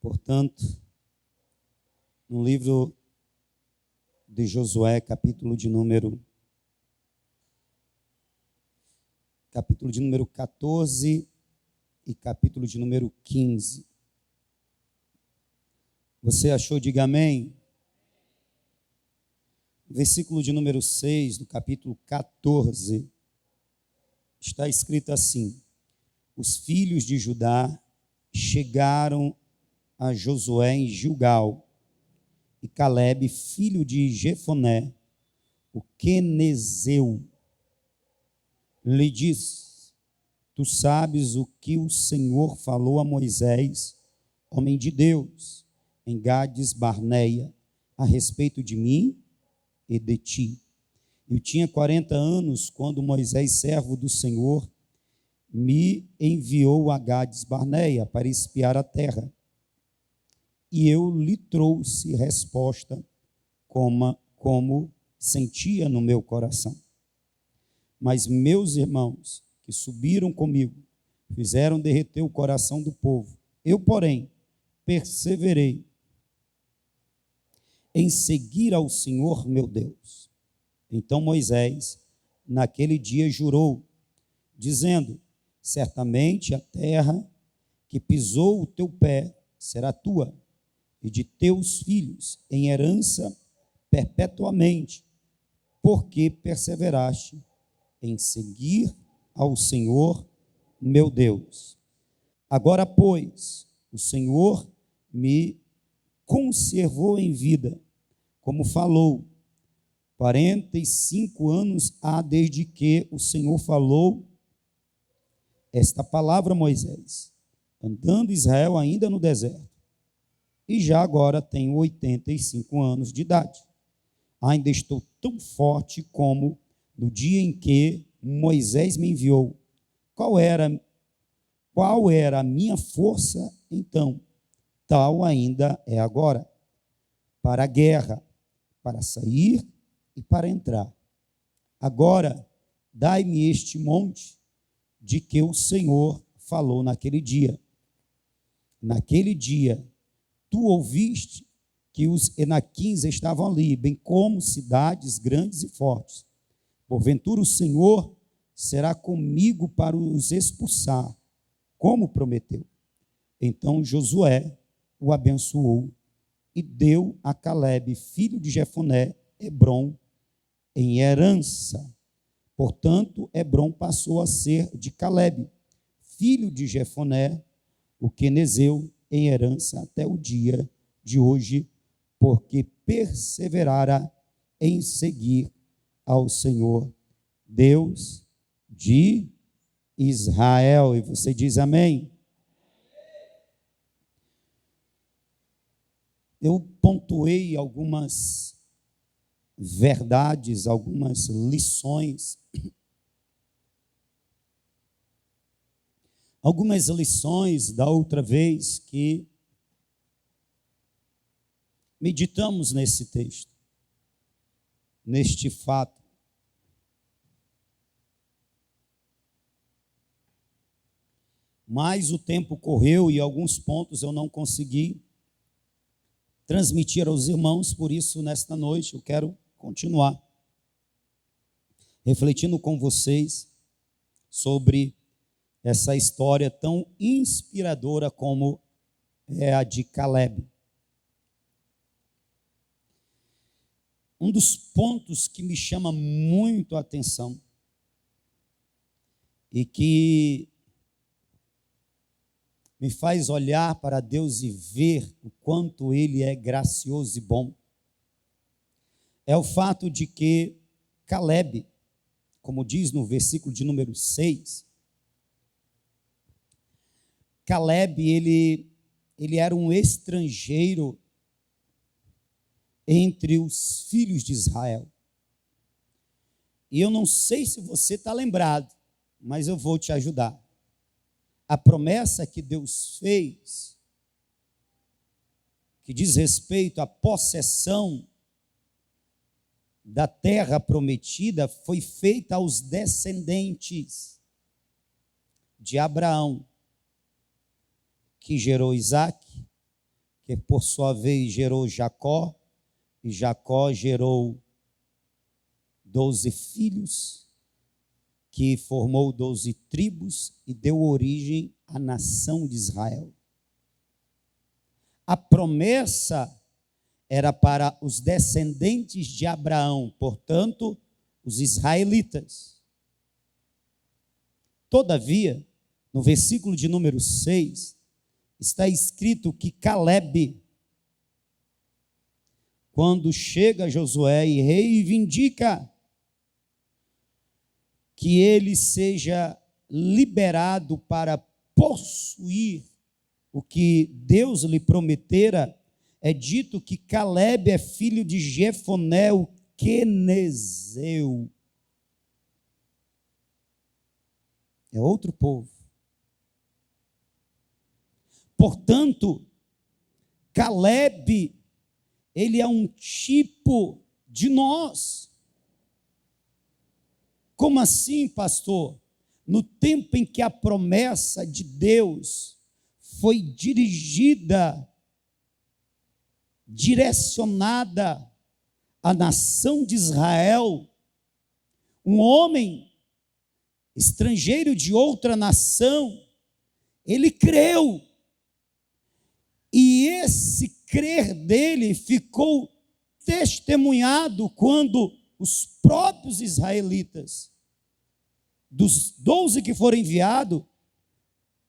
Portanto, no livro de Josué, capítulo de número 14 e capítulo de número 15. Você achou? Diga amém. Versículo de número 6 do capítulo 14, está escrito assim: os filhos de Judá chegaram a Josué em Gilgal, e Calebe, filho de Jefoné, o quenezeu, lhe disse: tu sabes o que o Senhor falou a Moisés, homem de Deus, em Gades Barneia, a respeito de mim e de ti. Eu tinha 40 anos quando Moisés, servo do Senhor, me enviou a Gades Barneia para espiar a terra. E eu lhe trouxe resposta como sentia no meu coração. Mas meus irmãos que subiram comigo fizeram derreter o coração do povo. Eu, porém, perseverei em seguir ao Senhor meu Deus. Então Moisés, naquele dia, jurou, dizendo: certamente a terra que pisou o teu pé será tua, e de teus filhos em herança perpetuamente, porque perseveraste em seguir ao Senhor meu Deus. Agora, pois, o Senhor me conservou em vida, como falou. 45 anos há desde que o Senhor falou esta palavra a Moisés, andando Israel ainda no deserto. E já agora tenho 85 anos de idade. Ainda estou tão forte como no dia em que Moisés me enviou. Qual era a minha força então? Tal ainda é agora, para a guerra, para sair e para entrar. Agora, dai-me este monte de que o Senhor falou naquele dia. Naquele dia, tu ouviste que os Enaquins estavam ali, bem como cidades grandes e fortes. Porventura o Senhor será comigo para os expulsar, como prometeu. Então Josué o abençoou e deu a Calebe, filho de Jefoné, Hebrom em herança. Portanto, Hebrom passou a ser de Calebe, filho de Jefoné, o quenezeu, em herança até o dia de hoje, porque perseverara em seguir ao Senhor, Deus de Israel. E você diz amém? Eu pontuei algumas verdades, algumas lições, da outra vez que meditamos nesse texto, neste fato. Mas o tempo correu e alguns pontos eu não consegui transmitir aos irmãos, por isso, nesta noite, eu quero continuar refletindo com vocês sobre essa história tão inspiradora como é a de Calebe. Um dos pontos que me chama muito a atenção e que me faz olhar para Deus e ver o quanto Ele é gracioso e bom, é o fato de que Calebe, como diz no versículo de número 6, Calebe, ele era um estrangeiro entre os filhos de Israel. E eu não sei se você está lembrado, mas eu vou te ajudar. A promessa que Deus fez, que diz respeito à possessão da terra prometida foi feita aos descendentes de Abraão, que gerou Isaque, que por sua vez gerou Jacó, e Jacó gerou 12 filhos, que formou 12 tribos e deu origem à nação de Israel. A promessa era para os descendentes de Abraão, portanto, os israelitas. Todavia, no versículo de número 6, está escrito que Calebe, quando chega Josué e reivindica que ele seja liberado para possuir o que Deus lhe prometera, é dito que Calebe é filho de Jefoné, o quenezeu. É outro povo. Portanto, Calebe, ele é um tipo de nós. Como assim, pastor? No tempo em que a promessa de Deus foi direcionada à nação de Israel, um homem estrangeiro de outra nação, ele creu, e esse crer dele ficou testemunhado quando os próprios israelitas, dos 12 que foram enviados,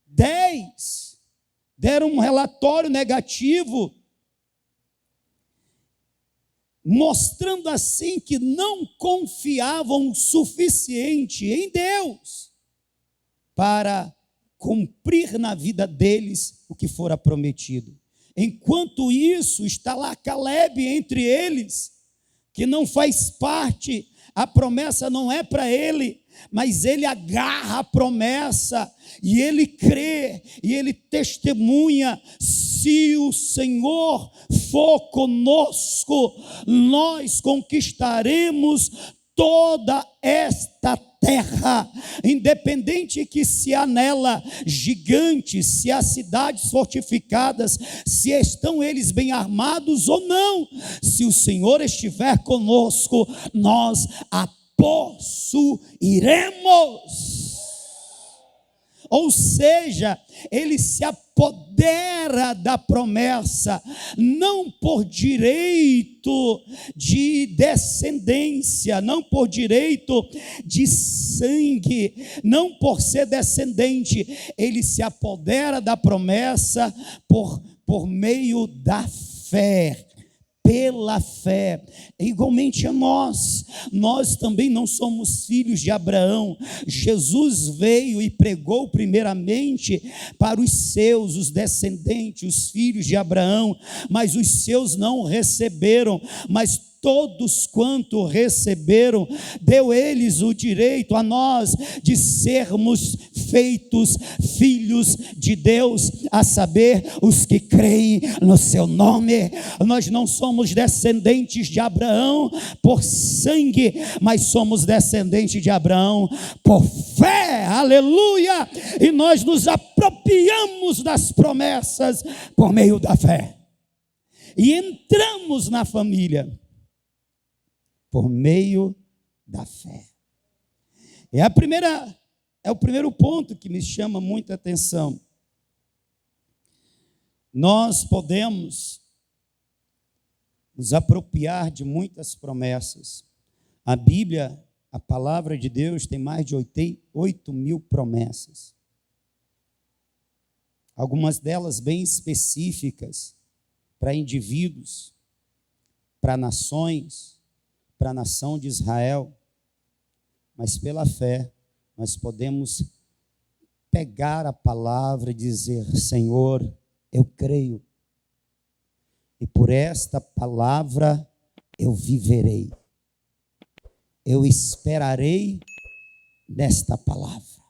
10 deram um relatório negativo, mostrando assim que não confiavam o suficiente em Deus para cumprir na vida deles o que fora prometido. Enquanto isso, está lá Calebe entre eles, que não faz parte, a promessa não é para ele, mas ele agarra a promessa, e ele crê, e ele testemunha: se o Senhor for conosco, nós conquistaremos toda esta terra, independente que se há nela gigantes, se há cidades fortificadas, se estão eles bem armados ou não, se o Senhor estiver conosco, nós a possuiremos. Ou seja, ele se apodera da promessa, não por direito de descendência, não por direito de sangue, não por ser descendente, ele se apodera da promessa por meio da fé. Pela fé, igualmente a nós também não somos filhos de Abraão. Jesus veio e pregou primeiramente para os seus, os descendentes, os filhos de Abraão, mas os seus não receberam, mas todos quanto receberam, deu eles o direito a nós de sermos feitos filhos de Deus, a saber, os que creem no seu nome. Nós não somos descendentes de Abraão por sangue, mas somos descendentes de Abraão por fé, aleluia, e nós nos apropriamos das promessas por meio da fé, e entramos na família por meio da fé. É o primeiro ponto que me chama muita atenção. Nós podemos nos apropriar de muitas promessas. A Bíblia, a palavra de Deus, tem mais de 8.000 promessas. Algumas delas bem específicas para indivíduos, para nações, para a nação de Israel, mas pela fé nós podemos pegar a palavra e dizer: Senhor, eu creio, e por esta palavra eu viverei, eu esperarei nesta palavra,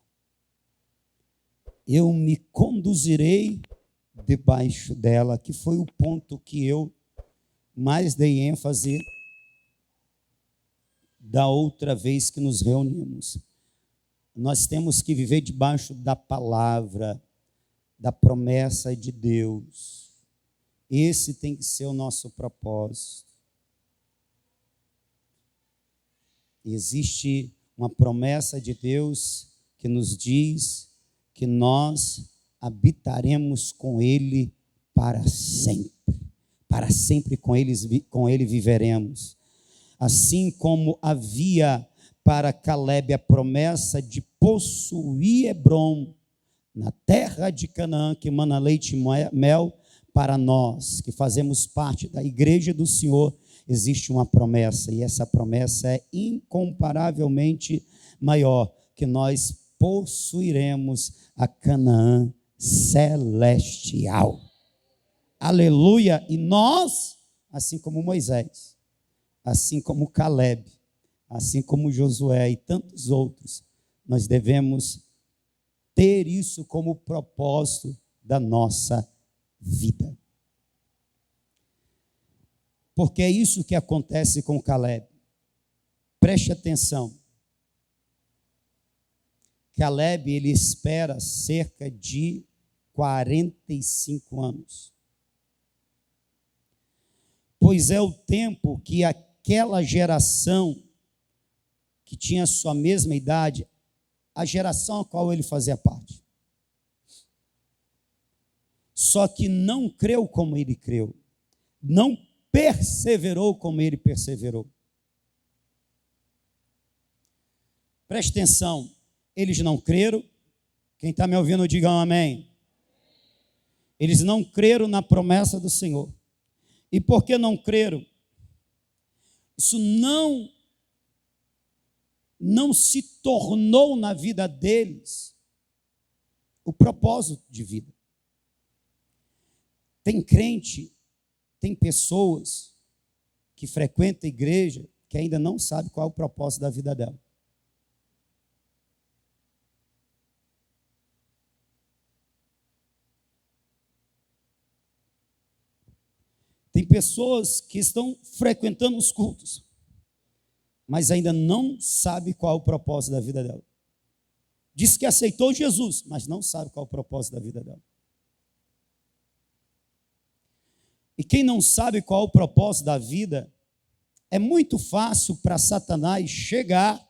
eu me conduzirei debaixo dela, que foi o ponto que eu mais dei ênfase da outra vez que nos reunimos. Nós temos que viver debaixo da palavra, da promessa de Deus. Esse tem que ser o nosso propósito. Existe uma promessa de Deus que nos diz que nós habitaremos com Ele para sempre. Para sempre com Ele viveremos. Assim como havia para Calebe a promessa de possuir Hebrom, na terra de Canaã, que emana leite e mel, para nós, que fazemos parte da igreja do Senhor, existe uma promessa, e essa promessa é incomparavelmente maior, que nós possuiremos a Canaã celestial. Aleluia! E nós, assim como Moisés, assim como Calebe, assim como Josué e tantos outros, nós devemos ter isso como propósito da nossa vida. Porque é isso que acontece com Calebe. Preste atenção. Calebe, ele espera cerca de 45 anos. Pois é o tempo que aquela geração que tinha sua mesma idade, a geração a qual ele fazia parte, só que não creu como ele creu, não perseverou como ele perseverou. Preste atenção, eles não creram. Quem está me ouvindo, diga um amém. Eles não creram na promessa do Senhor. E por que não creram? Isso não se tornou na vida deles o propósito de vida. Tem crente, tem pessoas que frequentam a igreja que ainda não sabe qual é o propósito da vida dela. Tem pessoas que estão frequentando os cultos, mas ainda não sabe qual é o propósito da vida dela. Diz que aceitou Jesus, mas não sabe qual é o propósito da vida dela. E quem não sabe qual é o propósito da vida, é muito fácil para Satanás chegar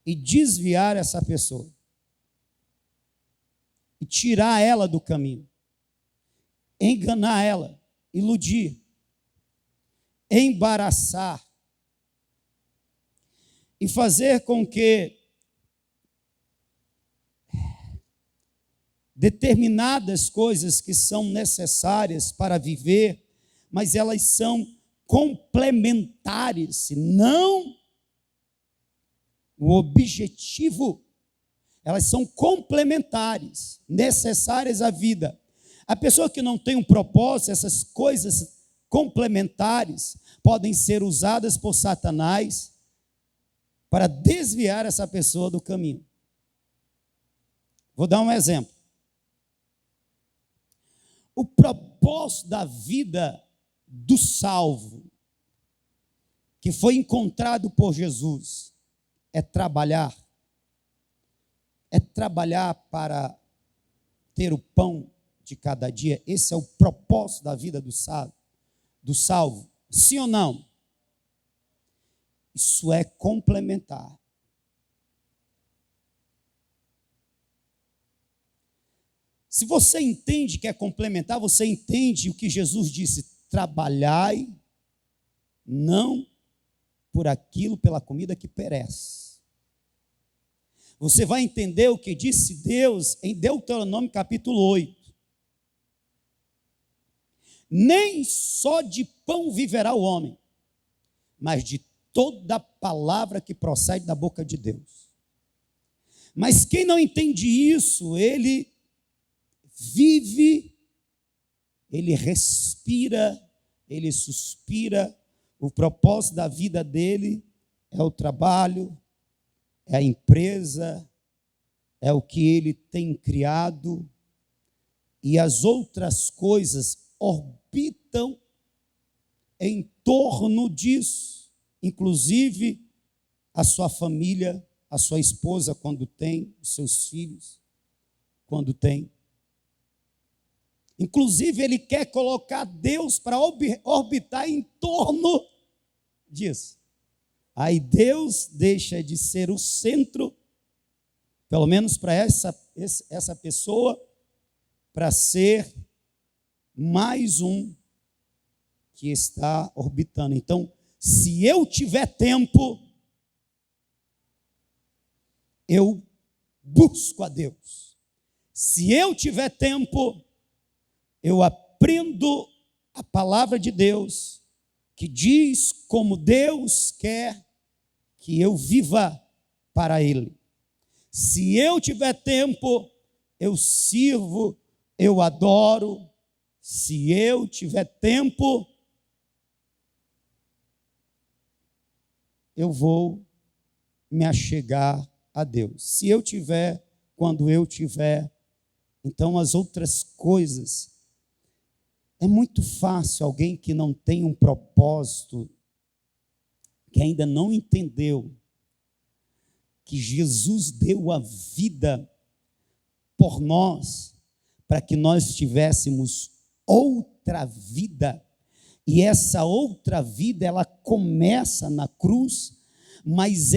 e desviar essa pessoa. E tirar ela do caminho. Enganar ela, iludir, embaraçar e fazer com que determinadas coisas que são necessárias para viver, mas elas são complementares, não o objetivo. Elas são complementares, necessárias à vida. A pessoa que não tem um propósito, essas coisas complementares podem ser usadas por Satanás para desviar essa pessoa do caminho. Vou dar um exemplo. O propósito da vida do salvo, que foi encontrado por Jesus, é trabalhar para ter o pão de cada dia. Esse é o propósito da vida do salvo. Sim ou não? Isso é complementar. Se você entende que é complementar, você entende o que Jesus disse: trabalhai não por aquilo, pela comida que perece. Você vai entender o que disse Deus em Deuteronômio capítulo 8. Nem só de pão viverá o homem, mas de toda palavra que procede da boca de Deus. Mas quem não entende isso, ele vive, ele respira, ele suspira. O propósito da vida dele é o trabalho, é a empresa, é o que ele tem criado, e as outras coisas orbitam em torno disso, inclusive a sua família, a sua esposa, quando tem, os seus filhos, quando tem. Inclusive, ele quer colocar Deus para orbitar em torno disso. Aí Deus deixa de ser o centro, pelo menos para essa pessoa, para ser mais um que está orbitando. Então, se eu tiver tempo, eu busco a Deus. Se eu tiver tempo, eu aprendo a palavra de Deus, que diz como Deus quer que eu viva para Ele. Se eu tiver tempo, eu sirvo, eu adoro. Se eu tiver tempo, eu vou me achegar a Deus. Se eu tiver, quando eu tiver, então as outras coisas. É muito fácil alguém que não tem um propósito, que ainda não entendeu que Jesus deu a vida por nós, para que nós tivéssemos outra vida. E essa outra vida, ela começa na cruz, mas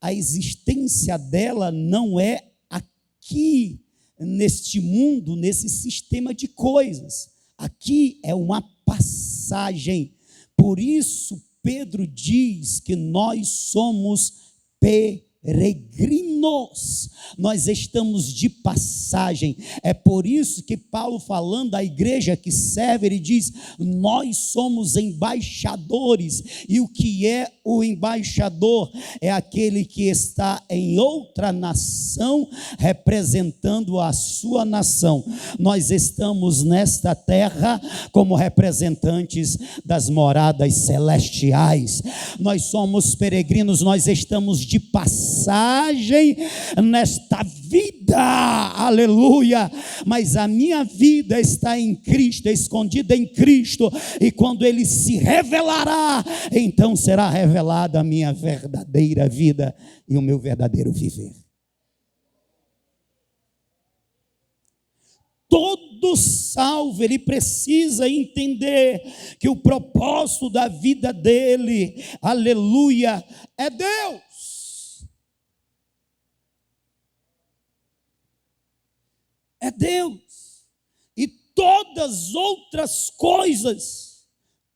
a existência dela não é aqui, neste mundo, nesse sistema de coisas. Aqui é uma passagem. Por isso, Pedro diz que nós somos peregrinos, nós estamos de passagem. É por isso que Paulo, falando à igreja que serve, ele diz: nós somos embaixadores. E o que é o embaixador? É aquele que está em outra nação, representando a sua nação. Nós estamos nesta terra como representantes das moradas celestiais. Nós somos peregrinos, nós estamos de passagem nesta vida, aleluia, mas a minha vida está em Cristo, escondida em Cristo, e quando Ele se revelará, então será revelada a minha verdadeira vida e o meu verdadeiro viver. Todo salvo, ele precisa entender que o propósito da vida dele, aleluia, é Deus. É Deus. E todas as outras coisas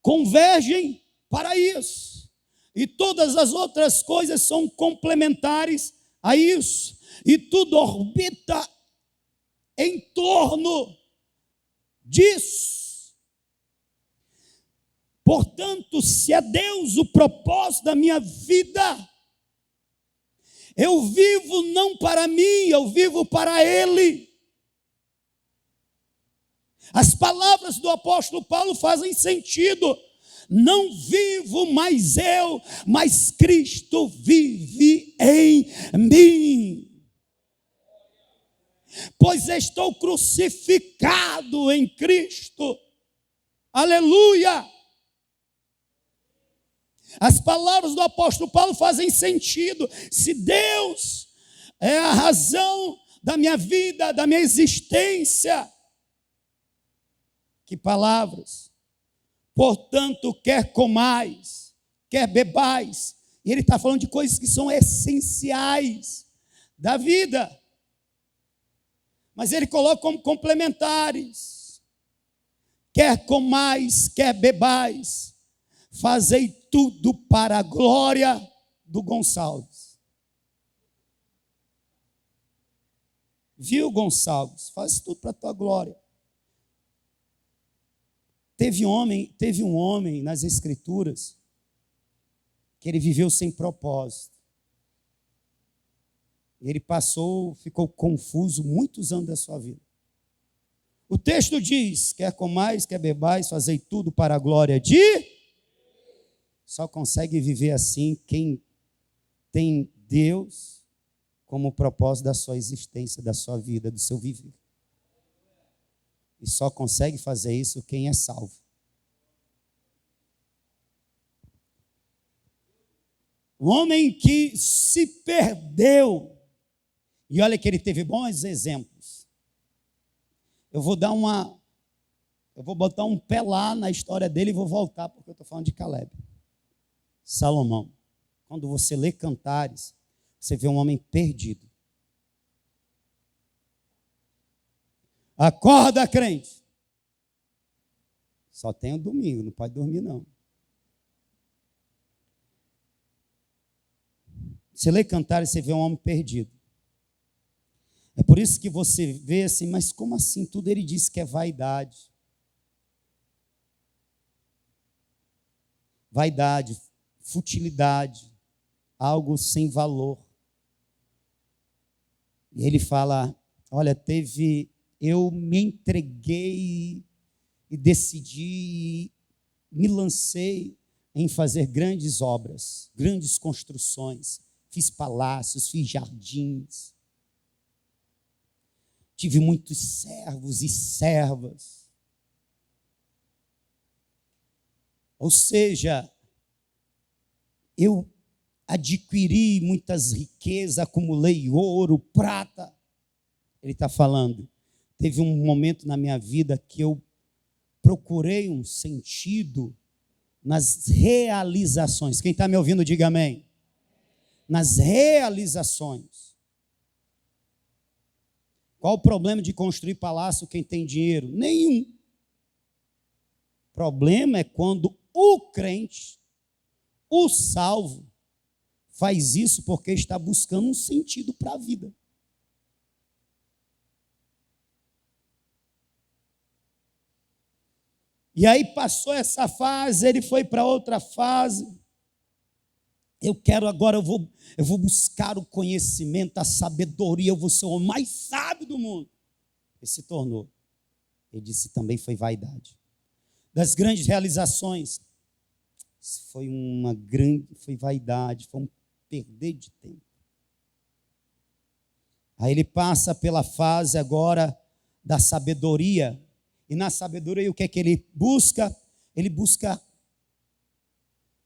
convergem para isso. E todas as outras coisas são complementares a isso. E tudo orbita em torno disso. Portanto, se é Deus o propósito da minha vida, eu vivo não para mim, eu vivo para Ele. As palavras do apóstolo Paulo fazem sentido. Não vivo mais eu, mas Cristo vive em mim. Pois estou crucificado em Cristo. Aleluia! As palavras do apóstolo Paulo fazem sentido. Se Deus é a razão da minha vida, da minha existência, que palavras! Portanto, quer comais, quer bebais. E ele está falando de coisas que são essenciais da vida. Mas ele coloca como complementares. Quer comais, quer bebais, fazei tudo para a glória do Gonçalves. Viu, Gonçalves? Faz tudo para a tua glória. Teve um homem nas Escrituras que ele viveu sem propósito. Ele ficou confuso muitos anos da sua vida. O texto diz: quer comais, quer bebais, fazei tudo para a glória de... Só consegue viver assim quem tem Deus como propósito da sua existência, da sua vida, do seu viver. E só consegue fazer isso quem é salvo. Um homem que se perdeu. E olha que ele teve bons exemplos. Eu vou botar um pé lá na história dele e vou voltar, porque eu estou falando de Caleb. Salomão. Quando você lê Cantares, você vê um homem perdido. Acorda, crente. Só tem o domingo, não pode dormir, não. Você lê Cantares, você vê um homem perdido. É por isso que você vê assim, mas como assim? Tudo ele diz que é vaidade. Vaidade, futilidade, algo sem valor. E ele fala, olha, eu me entreguei e decidi, me lancei em fazer grandes obras, grandes construções, fiz palácios, fiz jardins, tive muitos servos e servas. Ou seja, eu adquiri muitas riquezas, acumulei ouro, prata. Ele está falando, teve um momento na minha vida que eu procurei um sentido nas realizações. Quem está me ouvindo, diga amém. Nas realizações. Qual o problema de construir palácio quem tem dinheiro? Nenhum. O problema é quando o crente, o salvo, faz isso porque está buscando um sentido para a vida. E aí passou essa fase, ele foi para outra fase. Eu vou buscar o conhecimento, a sabedoria, eu vou ser o homem mais sábio do mundo. Ele se tornou. Ele disse também foi vaidade. Das grandes realizações, foi vaidade, foi um perder de tempo. Aí ele passa pela fase agora da sabedoria. E na sabedoria, o que é que ele busca? Ele busca,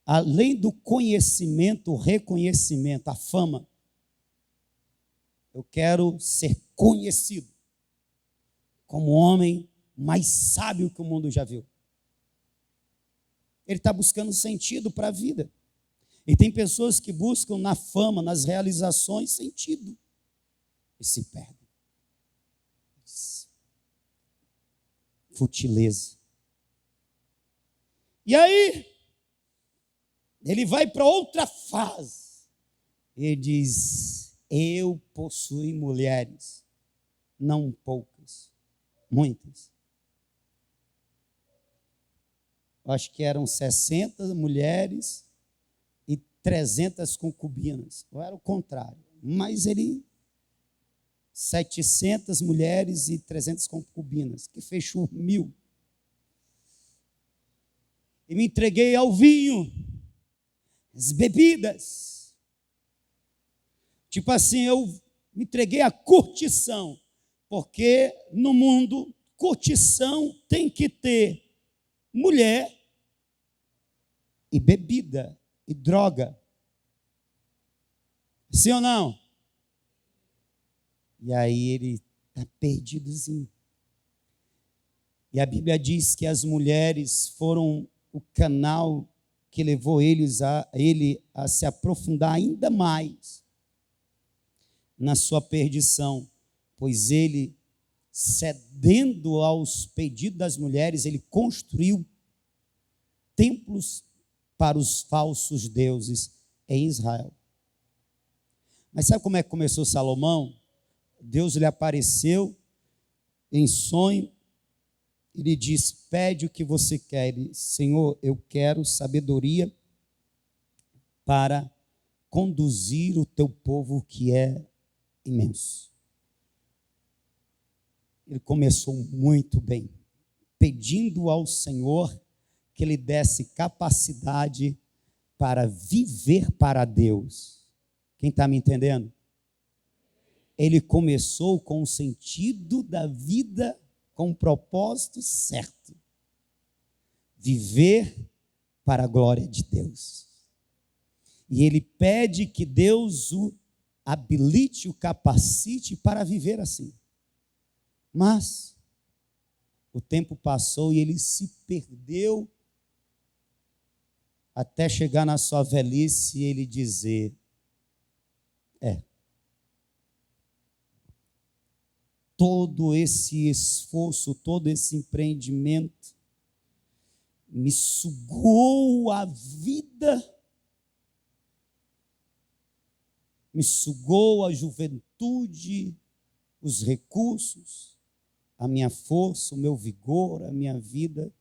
além do conhecimento, o reconhecimento, a fama. Eu quero ser conhecido como o homem mais sábio que o mundo já viu. Ele está buscando sentido para a vida. E tem pessoas que buscam na fama, nas realizações, sentido. E se perdem. Futileza. E aí, ele vai para outra fase. Ele diz, eu possuo mulheres, não poucas, muitas. Acho que eram 60 mulheres e 300 concubinas. Ou era o contrário. Mas 700 mulheres e 300 concubinas, que fechou 1000. E me entreguei ao vinho, as bebidas. Tipo assim, eu me entreguei à curtição, porque no mundo, curtição tem que ter mulher e bebida e droga. Sim ou não? E aí ele está perdidozinho. E a Bíblia diz que as mulheres foram o canal que levou ele a se aprofundar ainda mais na sua perdição, pois ele, cedendo aos pedidos das mulheres, ele construiu templos para os falsos deuses em Israel. Mas sabe como é que começou Salomão? Deus lhe apareceu em sonho, ele disse, pede o que você quer. Ele disse, Senhor, eu quero sabedoria para conduzir o teu povo que é imenso. Ele começou muito bem, pedindo ao Senhor que lhe desse capacidade para viver para Deus. Quem está me entendendo? Ele começou com o sentido da vida, com o propósito certo. Viver para a glória de Deus. E ele pede que Deus o habilite, o capacite para viver assim. Mas o tempo passou e ele se perdeu até chegar na sua velhice e ele dizer: todo esse esforço, todo esse empreendimento me sugou a vida, me sugou a juventude, os recursos, a minha força, o meu vigor, a minha vida.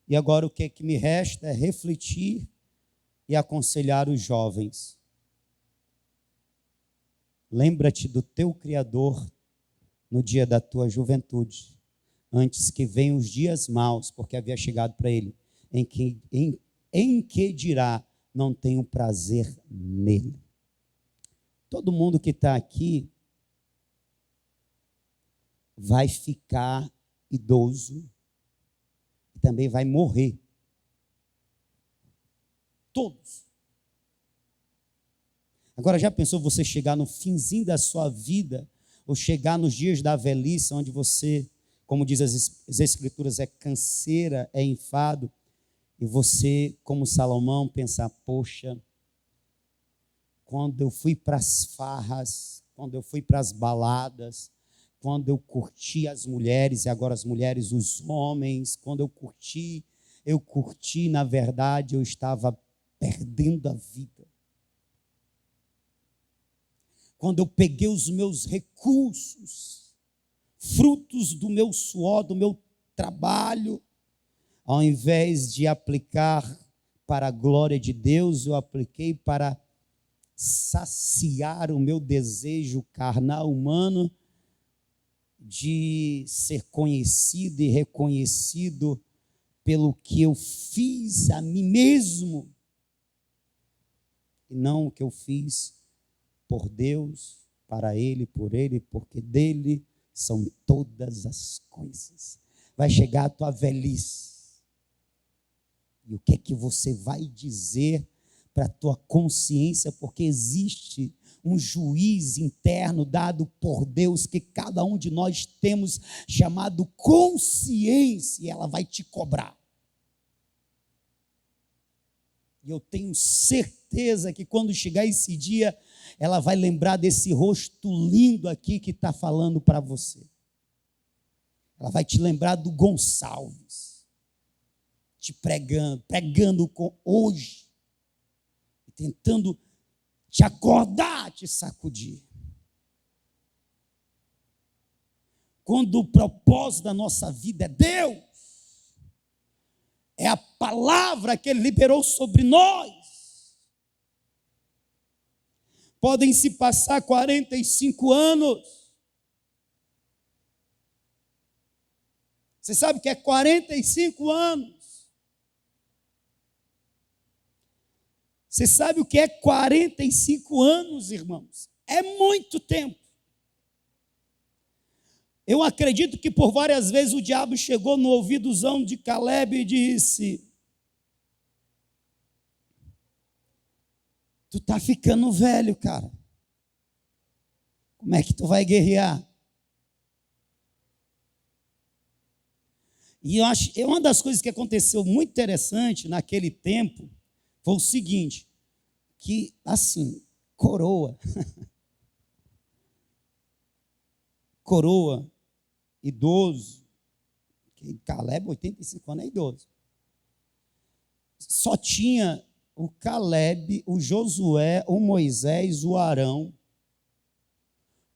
E agora o que é que me resta é refletir e aconselhar os jovens. Lembra-te do teu Criador no dia da tua juventude, antes que venham os dias maus, porque havia chegado para ele, em que dirá, não tenho prazer nele. Todo mundo que está aqui vai ficar idoso e também vai morrer. Todos. Agora, já pensou você chegar no finzinho da sua vida, ou chegar nos dias da velhice, onde você, como diz as Escrituras, é canseira, é enfado, e você, como Salomão, pensar: poxa, quando eu fui para as farras, quando eu fui para as baladas, quando eu curti as mulheres, e agora as mulheres, os homens, quando eu curti, na verdade, eu estava perdendo a vida. Quando eu peguei os meus recursos, frutos do meu suor, do meu trabalho, ao invés de aplicar para a glória de Deus, eu apliquei para saciar o meu desejo carnal humano de ser conhecido e reconhecido pelo que eu fiz a mim mesmo, e não o que eu fiz por Deus, para Ele, por Ele, porque dele são todas as coisas. Vai chegar a tua velhice, e o que é que você vai dizer para a tua consciência? Porque existe um juiz interno dado por Deus, que cada um de nós temos, chamado consciência, e ela vai te cobrar. E eu tenho certeza que quando chegar esse dia, ela vai lembrar desse rosto lindo aqui que está falando para você. Ela vai te lembrar do Gonçalves, te pregando hoje, tentando te acordar, te sacudir. Quando o propósito da nossa vida é Deus, é a palavra que Ele liberou sobre nós. Podem se passar 45 anos. Você sabe o que é 45 anos? Você sabe o que é 45 anos, irmãos? É muito tempo. Eu acredito que por várias vezes o diabo chegou no ouvidozão de Caleb e disse: tu está ficando velho, cara. Como é que tu vai guerrear? E eu acho, uma das coisas que aconteceu muito interessante naquele tempo foi o seguinte, que assim, coroa, idoso, que Caleb, 85 anos, é idoso. Só tinha o Caleb, o Josué, o Moisés, o Arão,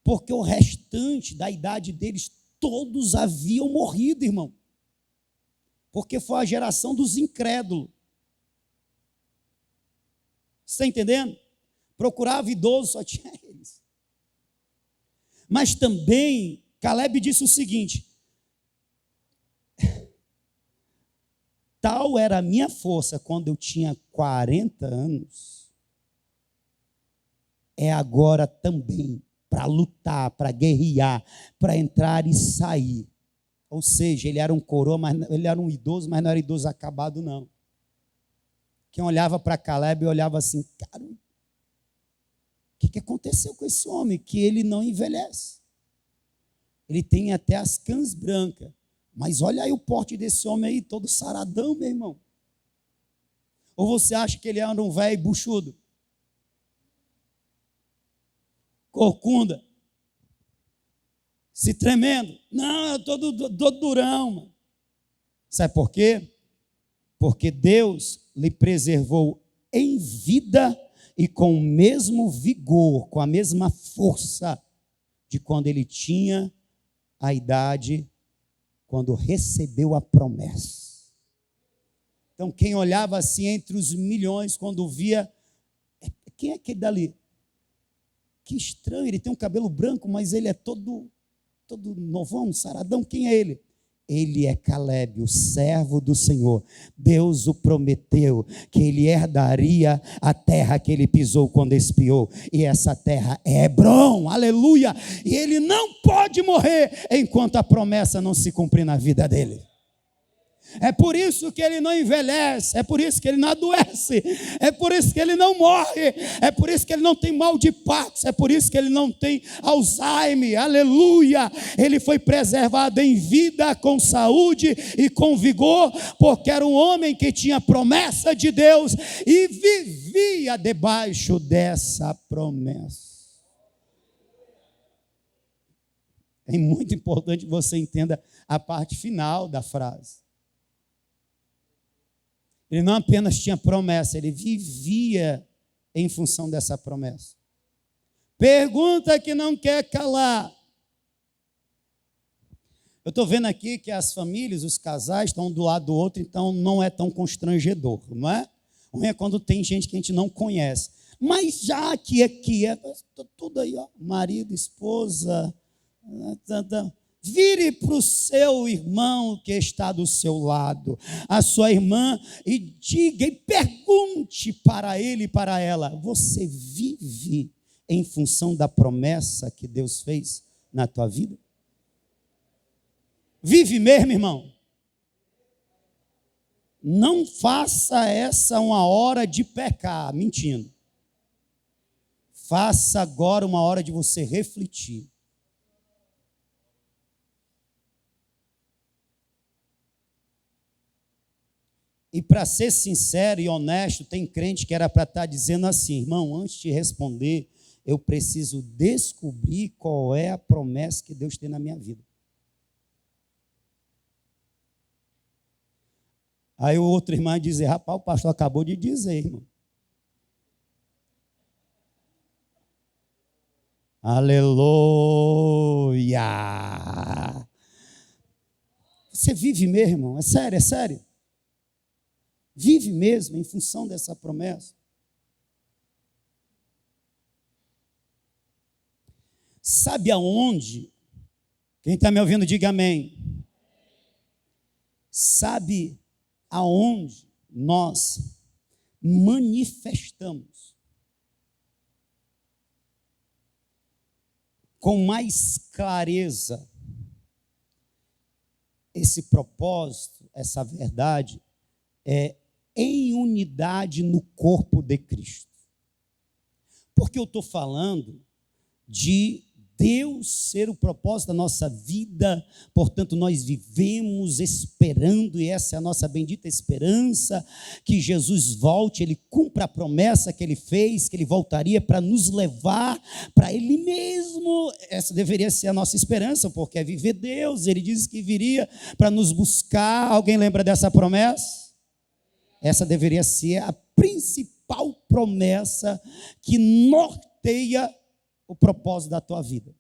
porque o restante da idade deles, todos haviam morrido, irmão. Porque foi a geração dos incrédulos. Você está entendendo? Procurava idoso, só tinha eles. Mas também, Caleb disse o seguinte: tal era a minha força quando eu tinha 40 anos, é agora também para lutar, para guerrear, para entrar e sair. Ou seja, ele era um coroa, mas ele era um idoso, mas não era idoso acabado, não. quem olhava para Caleb olhava assim, cara, o que aconteceu com esse homem? Que ele não envelhece. Ele tem até as cãs brancas. Mas olha aí o porte desse homem aí, todo saradão, meu irmão. Ou você acha que ele era um velho buchudo? Corcunda. Se tremendo. Não, eu estou todo durão, mano. Sabe por quê? Porque Deus lhe preservou em vida e com o mesmo vigor, com a mesma força de quando ele tinha a idade, quando recebeu a promessa. Então, quem olhava assim entre os milhões, quando via, quem é aquele dali? Que estranho, ele tem um cabelo branco, mas ele é todo novão, saradão. Quem é ele? Ele é Caleb, o servo do Senhor. Deus o prometeu que ele herdaria a terra que ele pisou quando espiou. E essa terra é Hebrom, aleluia. E ele não pode morrer enquanto a promessa não se cumprir na vida dele. É por isso que ele não envelhece, é por isso que ele não adoece, é por isso que ele não morre, é por isso que ele não tem mal de Parkinson, é por isso que ele não tem Alzheimer, aleluia. Ele foi preservado em vida, com saúde e com vigor, porque era um homem que tinha promessa de Deus e vivia debaixo dessa promessa. É muito importante que você entenda a parte final da frase. Ele não apenas tinha promessa, ele vivia em função dessa promessa. Pergunta que não quer calar. Eu estou vendo aqui que as famílias, os casais estão um do lado do outro, então não é tão constrangedor, não é? Ruim é quando tem gente que a gente não conhece. Mas já que aqui é tudo aí, ó, marido, esposa, vire para o seu irmão que está do seu lado, a sua irmã, e diga e pergunte para ele e para ela: você vive em função da promessa que Deus fez na tua vida? Vive mesmo, irmão? Não faça essa uma hora de pecar, mentindo. Faça agora uma hora de você refletir. E para ser sincero e honesto, tem crente que era para estar dizendo assim: irmão, antes de responder, eu preciso descobrir qual é a promessa que Deus tem na minha vida. Aí o outro irmão dizer: rapaz, o pastor acabou de dizer, irmão. Aleluia! Você vive mesmo, irmão? É sério, é sério. Vive mesmo em função dessa promessa. Sabe aonde? Quem está me ouvindo, diga amém. Sabe aonde nós manifestamos com mais clareza esse propósito, essa verdade, em unidade no corpo de Cristo. Porque eu estou falando de Deus ser o propósito da nossa vida, portanto nós vivemos esperando, e essa é a nossa bendita esperança, que Jesus volte, Ele cumpra a promessa que Ele fez, que Ele voltaria para nos levar para Ele mesmo. Essa deveria ser a nossa esperança, porque é viver Deus. Ele disse que viria para nos buscar. Alguém lembra dessa promessa? Essa deveria ser a principal promessa que norteia o propósito da tua vida.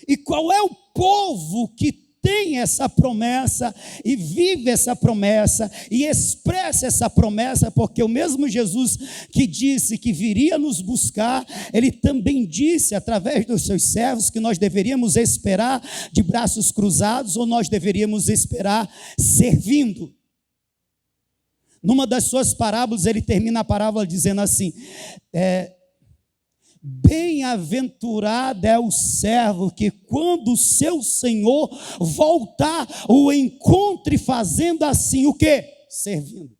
E qual é o povo que tem essa promessa e vive essa promessa e expressa essa promessa? Porque o mesmo Jesus que disse que viria nos buscar, Ele também disse através dos seus servos que nós deveríamos esperar de braços cruzados ou nós deveríamos esperar servindo. Numa das suas parábolas, ele termina a parábola dizendo assim: bem-aventurado é o servo que, quando o seu senhor voltar, o encontre fazendo assim, o quê? servindo.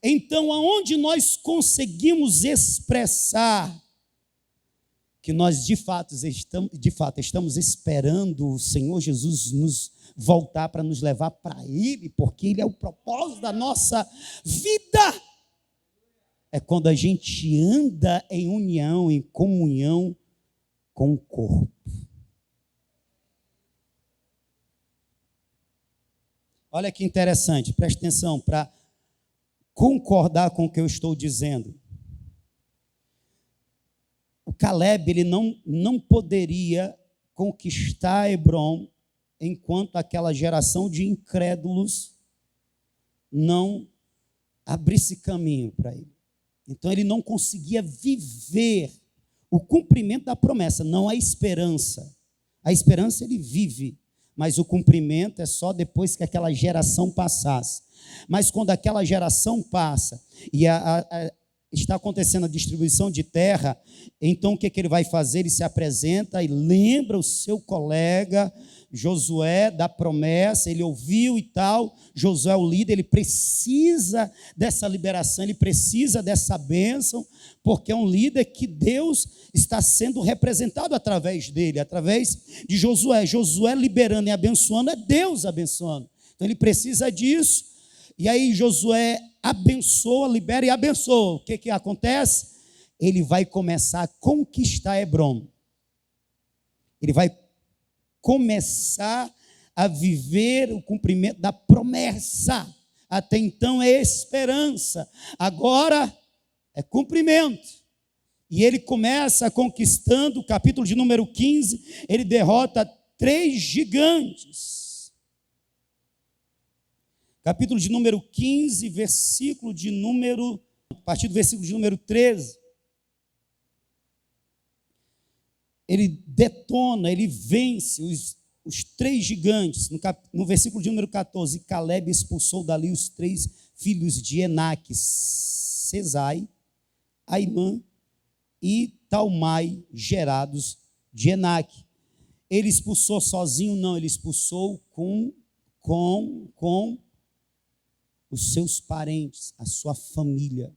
Então, aonde nós conseguimos expressar que nós de fato estamos esperando o Senhor Jesus nos voltar para nos levar para Ele, porque Ele é o propósito da nossa vida, é quando a gente anda em união, em comunhão com o corpo. Olha que interessante, preste atenção para concordar com o que eu estou dizendo. O Caleb, ele não poderia conquistar Hebrom enquanto aquela geração de incrédulos não abrisse caminho para ele. Então ele não conseguia viver o cumprimento da promessa, não a esperança. A esperança ele vive, mas o cumprimento é só depois que aquela geração passasse. Mas quando aquela geração passa e está acontecendo a distribuição de terra, então o que ele vai fazer? Ele se apresenta e lembra o seu colega Josué da promessa, ele ouviu e tal, Josué é o líder, ele precisa dessa liberação, ele precisa dessa bênção, porque é um líder que Deus está sendo representado através dele, através de Josué. Josué liberando e abençoando, é Deus abençoando. Então ele precisa disso, e aí Josué abençoa, libera e abençoa. O que acontece? Ele vai começar a conquistar Hebrom. Ele vai começar a viver o cumprimento da promessa. Até então é esperança, agora é cumprimento. E ele começa conquistando, o capítulo de número 15, ele derrota 3 gigantes. Capítulo de número 15, a partir do versículo de número 13. Ele detona, ele vence os 3 gigantes. No versículo de número 14, Caleb expulsou dali os 3 filhos de Enaque, Sesai, Aimã e Talmai, gerados de Enaque. Ele expulsou sozinho? Não, ele expulsou com os seus parentes, a sua família.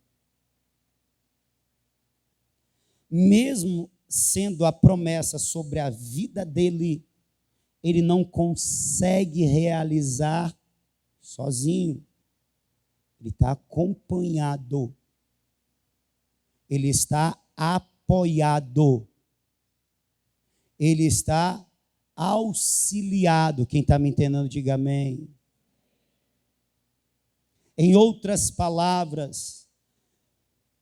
Mesmo sendo a promessa sobre a vida dele, ele não consegue realizar sozinho. Ele está acompanhado. Ele está apoiado. Ele está auxiliado. Quem está me entendendo, diga amém. Em outras palavras,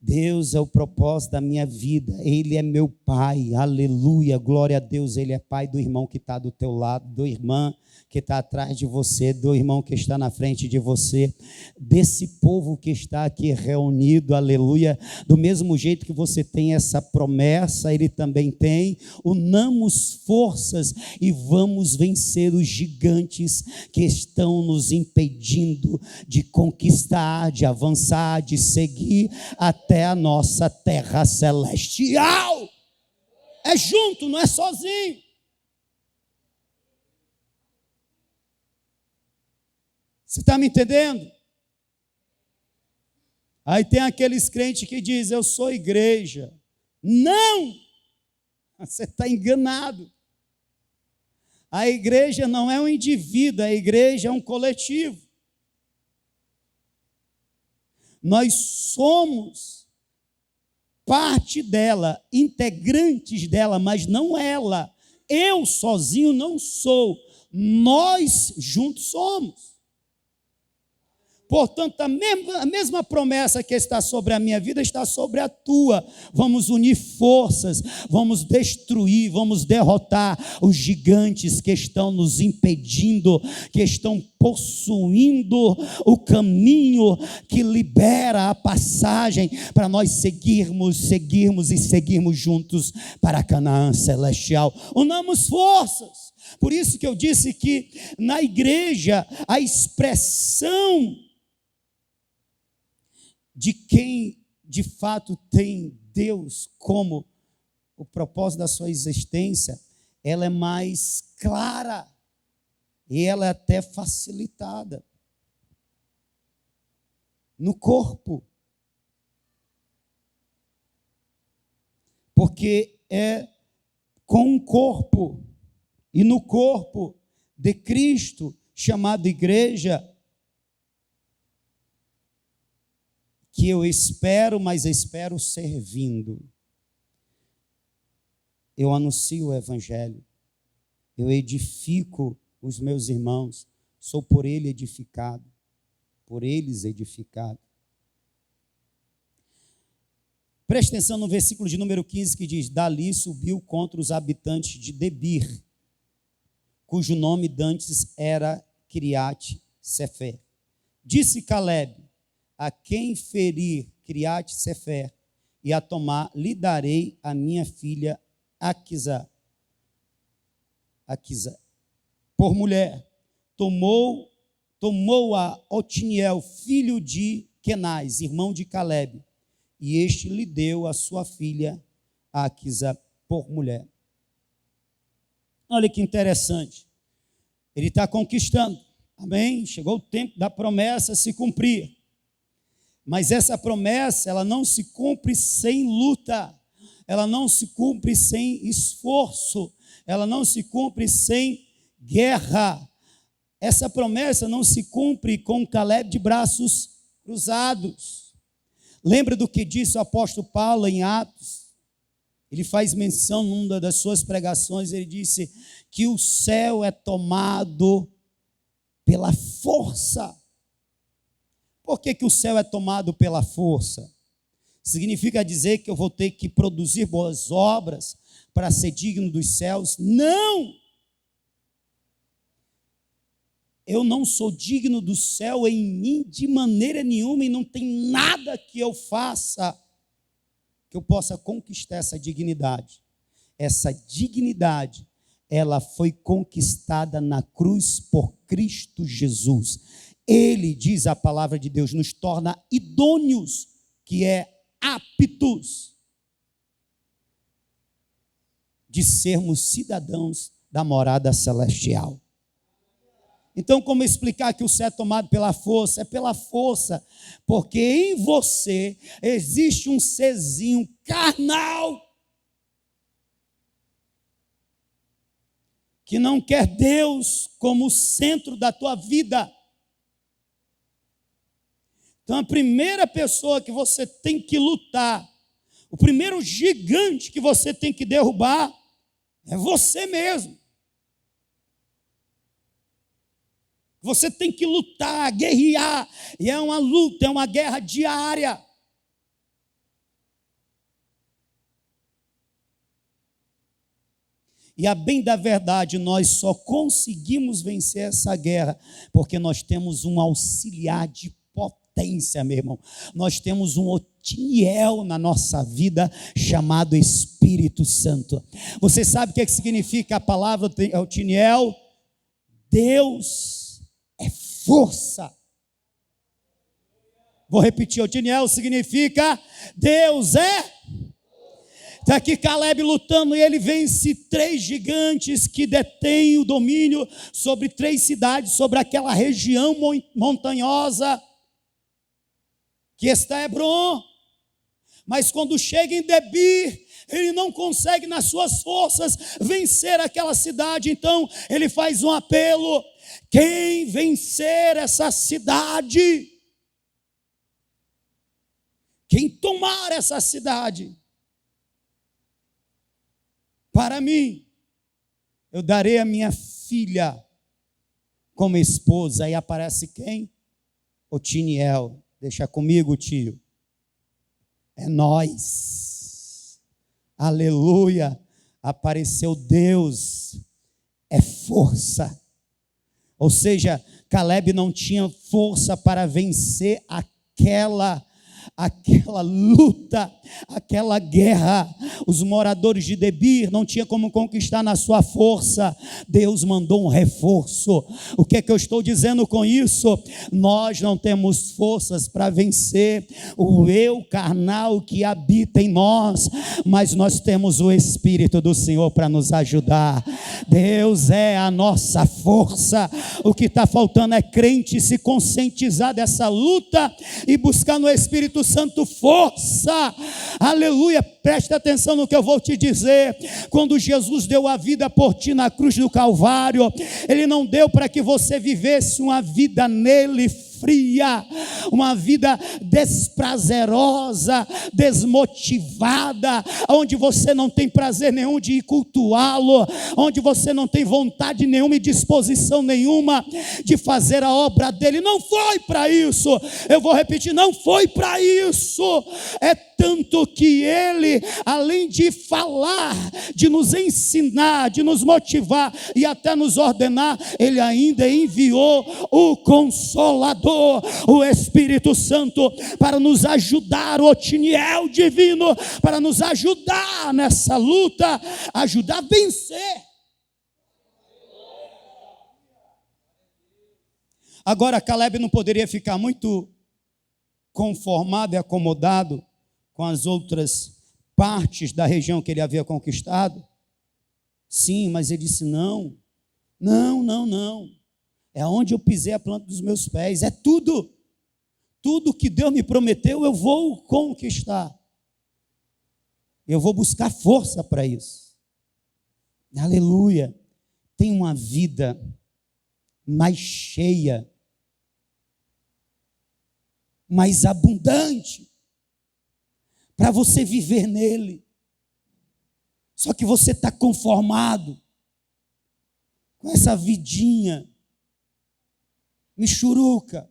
Deus é o propósito da minha vida, Ele é meu Pai, aleluia, glória a Deus. Ele é Pai do irmão que está do teu lado, da irmã que está atrás de você, do irmão que está na frente de você, desse povo que está aqui reunido, aleluia. Do mesmo jeito que você tem essa promessa, Ele também tem. Unamos forças e vamos vencer os gigantes que estão nos impedindo de conquistar, de avançar, de seguir até a nossa terra celestial. É junto, não é sozinho. Você está me entendendo? Aí tem aqueles crentes que dizem, eu sou igreja. Não! Você está enganado. A igreja não é um indivíduo, a igreja é um coletivo. Nós somos parte dela, integrantes dela, mas não ela. Eu sozinho não sou, nós juntos somos. Portanto, a mesma promessa que está sobre a minha vida está sobre a tua. Vamos unir forças, vamos destruir, vamos derrotar os gigantes que estão nos impedindo, que estão possuindo o caminho que libera a passagem para nós seguirmos juntos para Canaã celestial. Unamos forças. Por isso que eu disse que na igreja a expressão de quem de fato tem Deus como o propósito da sua existência, ela é mais clara. e ela é até facilitada no corpo. Porque é com o corpo e no corpo de Cristo, chamado igreja, que eu espero, mas espero servindo. Eu anuncio o evangelho, eu edifico os meus irmãos, sou por ele edificado, por eles edificado. Preste atenção no versículo de número 15 que diz: dali subiu contra os habitantes de Debir, cujo nome dantes era Kiriate Sefer. Disse Calebe: a quem ferir Kiriate Sefer e a tomar, lhe darei a minha filha Aquisa por mulher. Tomou-a Otiniel, filho de Kenaz, irmão de Calebe, e este lhe deu a sua filha Aquisa por mulher. Olha que interessante. Ele está conquistando, amém? Chegou o tempo da promessa se cumprir. Mas essa promessa, ela não se cumpre sem luta, ela não se cumpre sem esforço, ela não se cumpre sem guerra. Essa promessa não se cumpre com Calebe de braços cruzados. Lembra do que disse o apóstolo Paulo em Atos? Ele faz menção numa das suas pregações, ele disse que o céu é tomado pela força. Por que o céu é tomado pela força? Significa dizer que eu vou ter que produzir boas obras para ser digno dos céus? Não! Eu não sou digno do céu em mim de maneira nenhuma, e não tem nada que eu faça que eu possa conquistar essa dignidade. Essa dignidade, ela foi conquistada na cruz por Cristo Jesus. Ele, diz a palavra de Deus, nos torna idôneos, que é aptos de sermos cidadãos da morada celestial. Então, como explicar que o céu é tomado pela força? É pela força, porque em você existe um serzinho carnal que não quer Deus como centro da tua vida. Então, a primeira pessoa que você tem que lutar, o primeiro gigante que você tem que derrubar, é você mesmo. Você tem que lutar, guerrear, e é uma luta, é uma guerra diária. E a bem da verdade, nós só conseguimos vencer essa guerra porque nós temos um auxiliar de potência, meu irmão. Nós temos um Otiniel na nossa vida chamado Espírito Santo. Você sabe o que significa a palavra Otiniel? Deus é força. Vou repetir, Otiniel significa Deus é. Está aqui Calebe lutando e ele vence 3 gigantes que detêm o domínio sobre 3 cidades, sobre aquela região montanhosa que está Hebron. Mas quando chega em Debir, ele não consegue nas suas forças vencer aquela cidade. Então ele faz um apelo: quem vencer essa cidade, quem tomar essa cidade, para mim, eu darei a minha filha como esposa. Aí aparece quem? Otiniel. Deixa comigo, tio. É nós. Aleluia. Apareceu Deus. É força. Ou seja, Calebe não tinha força para vencer aquela luta, aquela guerra. Os moradores de Debir não tinham como conquistar na sua força. Deus mandou um reforço. O que é que eu estou dizendo com isso? Nós não temos forças para vencer o eu carnal que habita em nós, mas nós temos o Espírito do Senhor para nos ajudar. Deus é a nossa força. O que está faltando é crente se conscientizar dessa luta e buscar no Espírito Santo força. Aleluia. Preste atenção no que eu vou te dizer. Quando Jesus deu a vida por ti na cruz do Calvário, Ele não deu para que você vivesse uma vida nele fria, uma vida desprazerosa, desmotivada, onde você não tem prazer nenhum de ir cultuá-lo, onde você não tem vontade nenhuma e disposição nenhuma de fazer a obra dele. Não foi para isso. Eu vou repetir, não foi para isso. É tanto que ele, além de falar, de nos ensinar, de nos motivar e até nos ordenar, ele ainda enviou o Consolador, o Espírito Santo, para nos ajudar, o Otiniel divino, para nos ajudar nessa luta, ajudar a vencer. Agora Caleb não poderia ficar muito conformado e acomodado com as outras partes da região que ele havia conquistado. Sim, mas ele disse: não. É onde eu pisei a planta dos meus pés. É tudo que Deus me prometeu, eu vou conquistar. Eu vou buscar força para isso. Aleluia. Tem uma vida mais cheia, mais abundante, para você viver nele. Só que você está conformado com essa vidinha michuruca,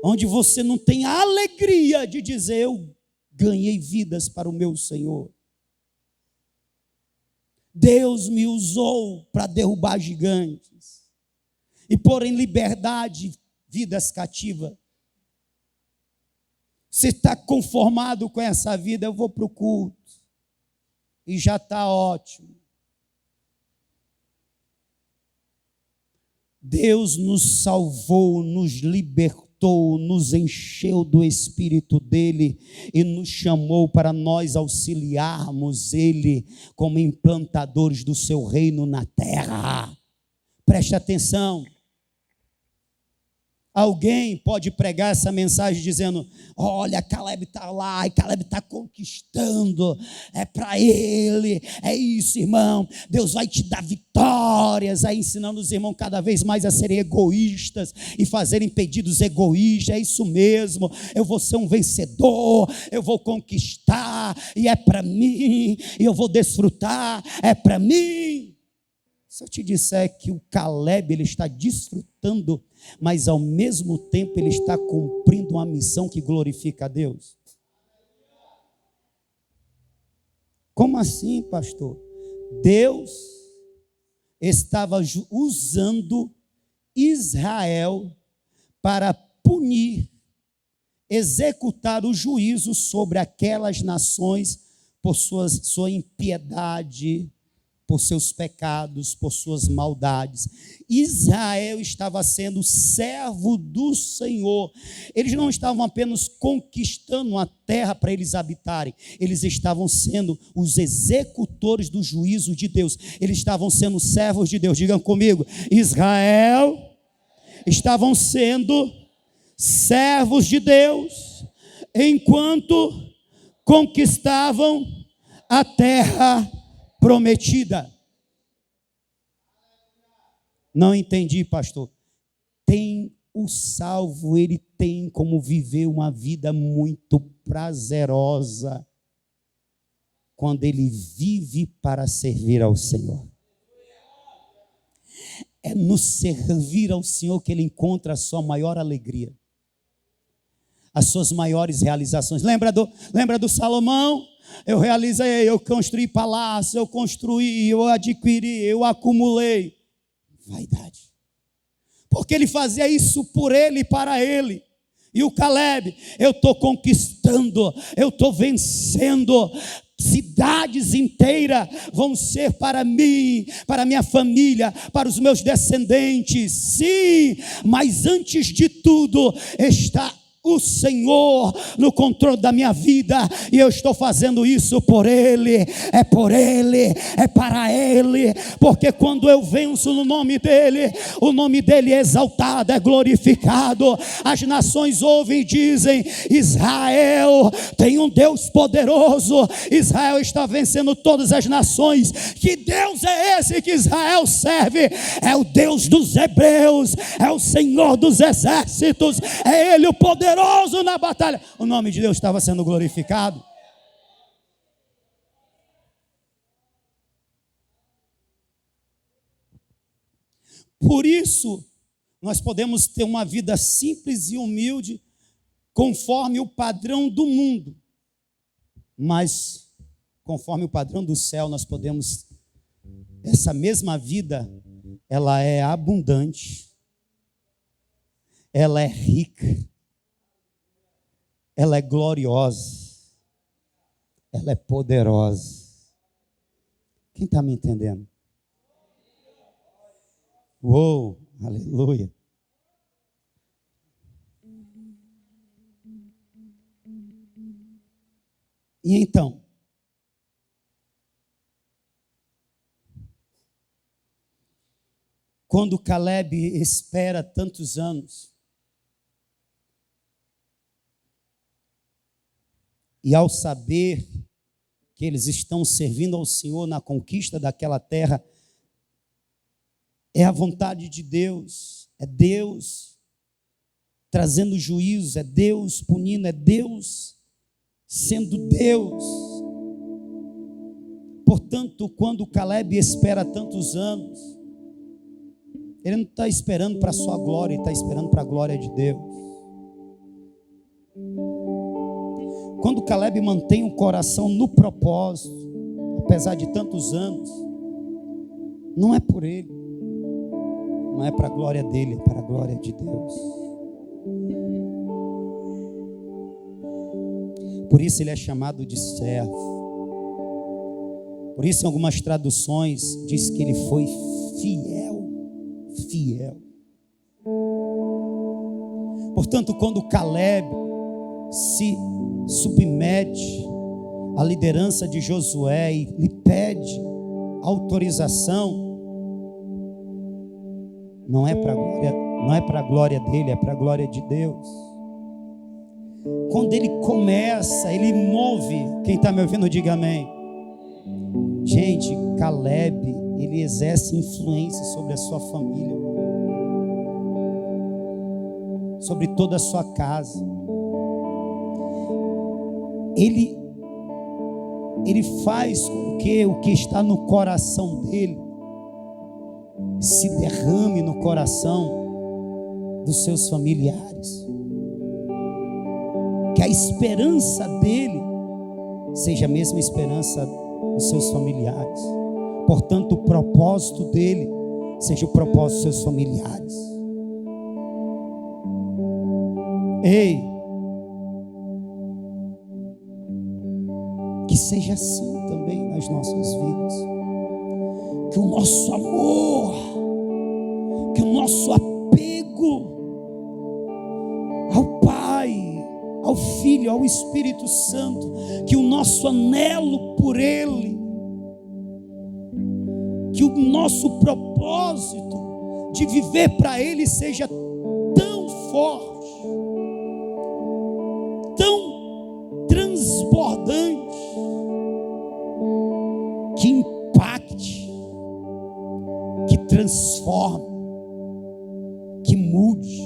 onde você não tem a alegria de dizer: eu ganhei vidas para o meu Senhor. Deus me usou para derrubar gigantes e pôr em liberdade vidas cativas. Você está conformado com essa vida? Eu vou para o culto e já está ótimo. Deus nos salvou, nos libertou, nos encheu do Espírito dele e nos chamou para nós auxiliarmos ele como implantadores do seu reino na terra. Preste atenção. Alguém pode pregar essa mensagem dizendo: olha, Caleb está lá e Caleb está conquistando, é para ele, é isso, irmão, Deus vai te dar vitórias, aí ensinando os irmãos cada vez mais a serem egoístas e fazerem pedidos egoístas. É isso mesmo, eu vou ser um vencedor, eu vou conquistar, e é para mim, e eu vou desfrutar, é para mim. Se eu te disser que o Caleb, ele está desfrutando, mas ao mesmo tempo ele está cumprindo uma missão que glorifica a Deus. Como assim, pastor? Deus estava usando Israel para punir, executar o juízo sobre aquelas nações por sua impiedade, por seus pecados, por suas maldades. Israel estava sendo servo do Senhor. Eles não estavam apenas conquistando uma terra para eles habitarem, eles estavam sendo os executores do juízo de Deus. Eles estavam sendo servos de Deus. Digam comigo: Israel estavam sendo servos de Deus enquanto conquistavam a terra prometida. Não entendi, pastor. O salvo, ele tem como viver uma vida muito prazerosa quando ele vive para servir ao Senhor. É no servir ao Senhor que ele encontra a sua maior alegria, as suas maiores realizações. Lembra do Salomão? Eu realizei, eu construí palácio, eu construí, eu adquiri, eu acumulei. Vaidade. Porque ele fazia isso por ele e para ele. E o Caleb: eu estou conquistando, eu estou vencendo. Cidades inteiras vão ser para mim, para minha família, para os meus descendentes. Sim, mas antes de tudo está o Senhor no controle da minha vida, e eu estou fazendo isso por Ele, é para Ele, porque quando eu venço no nome dEle, o nome dEle é exaltado, é glorificado. As nações ouvem e dizem: Israel tem um Deus poderoso, Israel está vencendo todas as nações. Que Deus é esse que Israel serve? É o Deus dos hebreus, é o Senhor dos exércitos, é Ele o poderoso na batalha. O nome de Deus estava sendo glorificado. Por isso, nós podemos ter uma vida simples e humilde, conforme o padrão do mundo, mas conforme o padrão do céu, nós podemos, essa mesma vida, ela é abundante, ela é rica, ela é gloriosa, ela é poderosa. Quem está me entendendo? Uou, aleluia. E então, quando Caleb espera tantos anos, e ao saber que eles estão servindo ao Senhor na conquista daquela terra, é a vontade de Deus, é Deus trazendo juízo, é Deus punindo, é Deus sendo Deus. Portanto, quando Caleb espera tantos anos, ele não está esperando para a sua glória, ele está esperando para a glória de Deus. Quando Caleb mantém o coração no propósito, apesar de tantos anos, não é por ele, não é para a glória dele, é para a glória de Deus. Por isso ele é chamado de servo. Por isso, em algumas traduções, diz que ele foi fiel. Portanto, quando Caleb se submete à liderança de Josué e lhe pede autorização, não é para a glória dele, é para a glória de Deus. Quando ele começa, ele move. Quem está me ouvindo, diga amém. Gente, Caleb, ele exerce influência sobre a sua família, sobre toda a sua casa. Ele faz com que o que está no coração dele se derrame no coração dos seus familiares. Que a esperança dele seja a mesma esperança dos seus familiares. Portanto, o propósito dele seja o propósito dos seus familiares. Ei, que seja assim também nas nossas vidas. Que o nosso amor, que o nosso apego ao Pai, ao Filho, ao Espírito Santo, que o nosso anelo por Ele, que o nosso propósito de viver para Ele seja tão forte, tão transbordante, que impacte, que transforme, que mude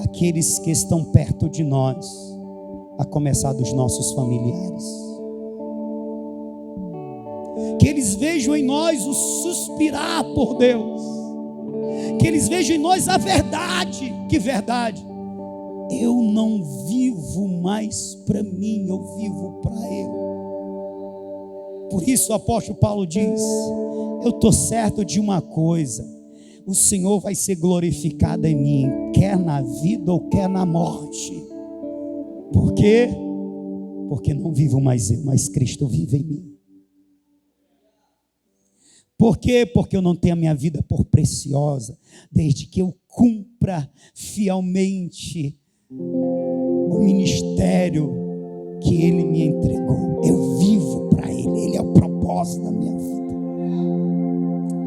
aqueles que estão perto de nós, a começar dos nossos familiares. Que eles vejam em nós o suspirar por Deus, que eles vejam em nós a verdade. Que verdade? Eu não vivo mais para mim, eu vivo para Ele. Por isso o apóstolo Paulo diz: eu estou certo de uma coisa, o Senhor vai ser glorificado em mim, quer na vida ou quer na morte. Por quê? Porque não vivo mais eu, mas Cristo vive em mim. Por quê? Porque eu não tenho a minha vida por preciosa, desde que eu cumpra fielmente o ministério que Ele me entregou. Eu vivo para Ele, Ele é o propósito da minha vida.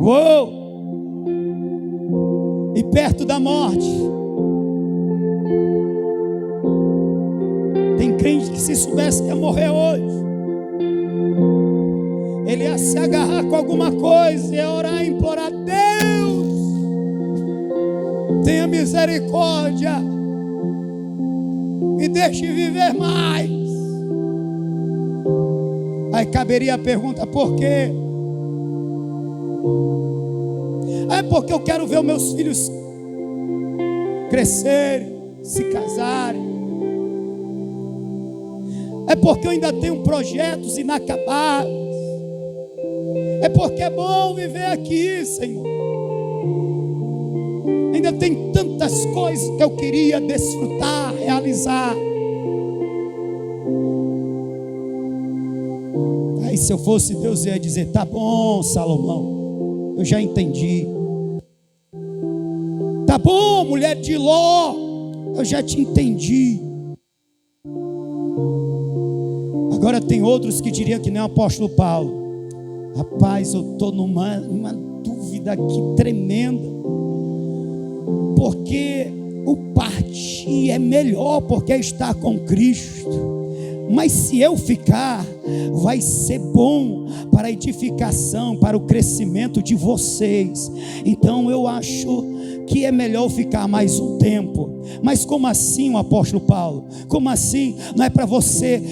Uou! E perto da morte, tem crente que se soubesse que ia morrer hoje, ele ia se agarrar com alguma coisa, ia orar e implorar: Deus, tenha misericórdia, me deixe viver mais. Aí caberia a pergunta: por quê? É porque eu quero ver os meus filhos crescerem, se casarem. É porque eu ainda tenho projetos inacabados. É porque é bom viver aqui, Senhor. Ainda tem tantas coisas que eu queria desfrutar, realizar. Aí se eu fosse Deus, eu ia dizer: tá bom, Salomão, eu já entendi. Tá bom, mulher de Ló, eu já te entendi. Agora tem outros que diriam que nem o apóstolo Paulo: rapaz, eu estou numa dúvida aqui tremenda, porque o partir é melhor, porque é estar com Cristo. Mas se eu ficar, vai ser bom para a edificação, para o crescimento de vocês. Então eu acho que é melhor ficar mais um tempo. Mas como assim, o apóstolo Paulo? Como assim? Não é para você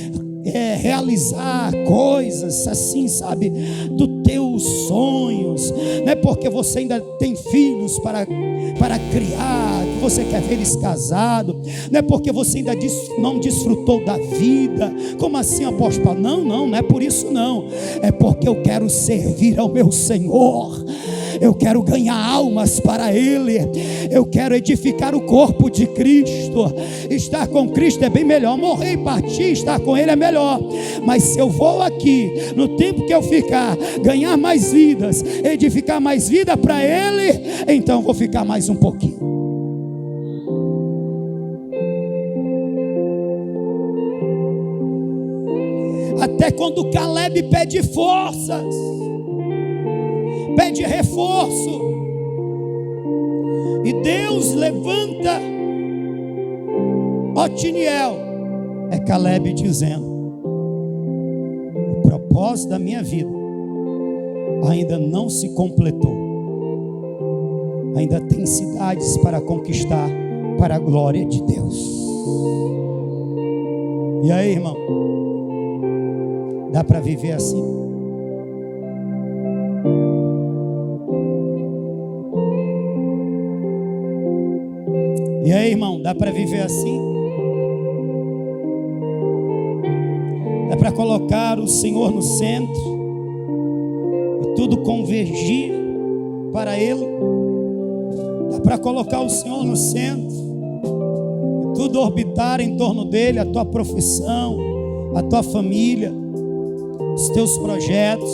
realizar coisas assim, sabe, dos teus sonhos, não é porque você ainda tem filhos para criar, que você quer ver eles casados, não é porque você ainda não desfrutou da vida. Como assim, apóstolo Paulo? Não é por isso não, é porque eu quero servir ao meu Senhor. Eu quero ganhar almas para Ele. Eu quero edificar o corpo de Cristo. Estar com Cristo é bem melhor. Morrer e partir, estar com Ele é melhor. Mas se eu vou aqui, no tempo que eu ficar, ganhar mais vidas, edificar mais vida para Ele, então vou ficar mais um pouquinho. Até quando Caleb pede forças, pede reforço, e Deus levanta Otiniel, é Caleb dizendo: o propósito da minha vida ainda não se completou, ainda tem cidades para conquistar para a glória de Deus. E aí, irmão, dá para viver assim? E aí, irmão, dá para viver assim? Dá para colocar o Senhor no centro e tudo convergir para Ele? Dá para colocar o Senhor no centro e tudo orbitar em torno dEle, a tua profissão, a tua família, os teus projetos,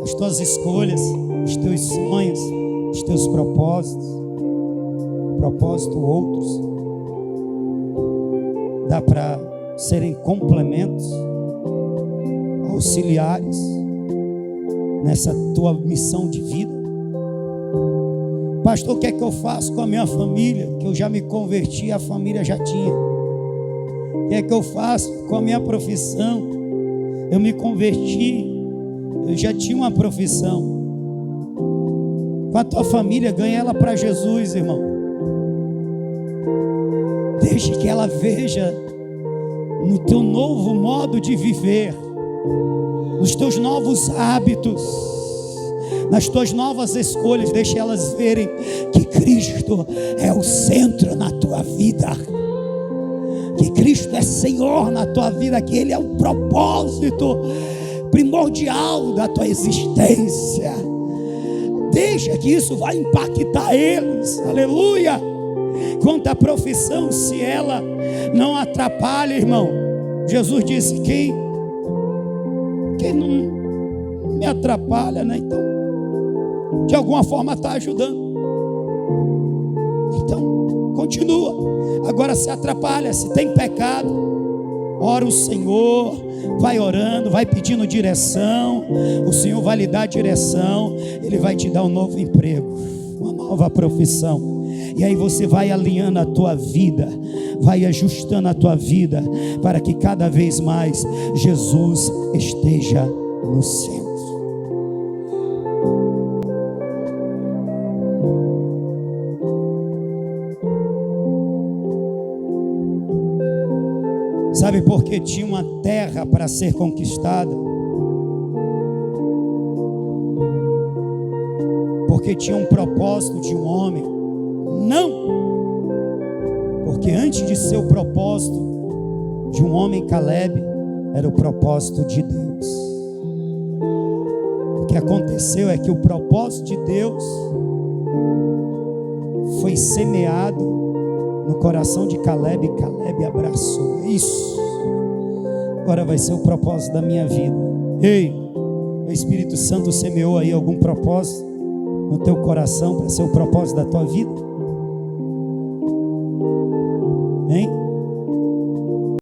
as tuas escolhas, os teus sonhos, os teus propósitos outros? Dá para serem complementos, auxiliares nessa tua missão de vida? Pastor, o que é que eu faço com a minha família? Que eu já me converti, a família já tinha. O que é que eu faço com a minha profissão? Eu me converti, eu já tinha uma profissão. Com a tua família, ganha ela para Jesus, irmão. Deixe que ela veja no teu novo modo de viver, nos teus novos hábitos, nas tuas novas escolhas. Deixe elas verem que Cristo é o centro na tua vida, que Cristo é Senhor na tua vida, que Ele é o propósito primordial da tua existência. Deixa que isso vai impactar eles. Aleluia. Quanto à profissão, se ela não atrapalha, irmão, Jesus disse: quem não me atrapalha, né? Então, de alguma forma está ajudando. Então, continua. Agora, se atrapalha, se tem pecado, ora o Senhor, vai orando, vai pedindo direção. O Senhor vai lhe dar direção. Ele vai te dar um novo emprego, uma nova profissão. E aí você vai alinhando a tua vida, vai ajustando a tua vida, para que cada vez mais Jesus esteja no centro. Sabe por que tinha uma terra para ser conquistada? Porque tinha um propósito de um homem? Não! Porque antes de ser o propósito de um homem, Caleb, era o propósito de Deus. O que aconteceu é que o propósito de Deus foi semeado no coração de Caleb, e Caleb abraçou. Isso agora vai ser o propósito da minha vida. Ei, o Espírito Santo semeou aí algum propósito no teu coração para ser o propósito da tua vida?